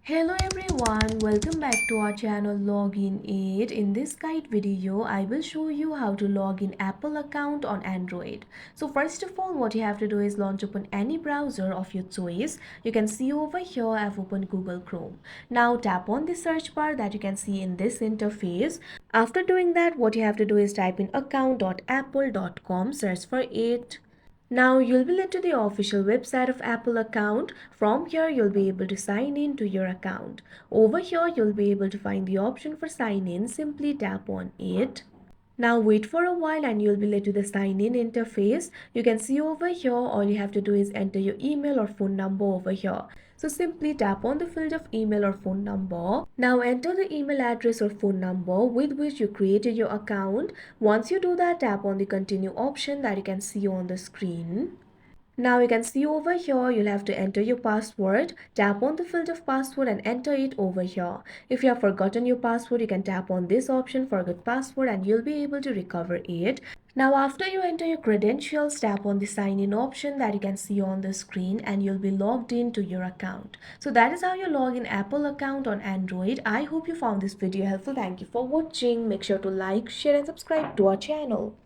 Hello everyone, welcome back to our channel Login Aid. In this guide video, I will show you how to log in Apple account on Android. So first of all, what you have to do is launch open any browser of your choice. You can see over here I've opened Google Chrome. Now tap on the search bar that you can see in this interface. After doing that, what you have to do is type in account.apple.com, search for it. Now you'll be led to the official website of Apple account. From here you'll be able to sign in to your account. Over here you'll be able to find the option for sign in. Simply tap on it. Now wait for a while and you'll be led to the sign in interface. You can see over here all you have to do is enter your email or phone number over here. So simply tap on the field of email or phone number. Now enter the email address or phone number with which you created your account. Once you do that, tap on the continue option that you can see on the screen. Now you can see over here you'll have to enter your password. Tap on the field of password and enter it over here. If you have forgotten your password, you can tap on this option forget password and you'll be able to recover it. Now after you enter your credentials, tap on the sign in option that you can see on the screen and you'll be logged into your account. So that is how you log in Apple account on Android. I hope you found this video helpful. Thank you for watching. Make sure to like, share and subscribe to our channel.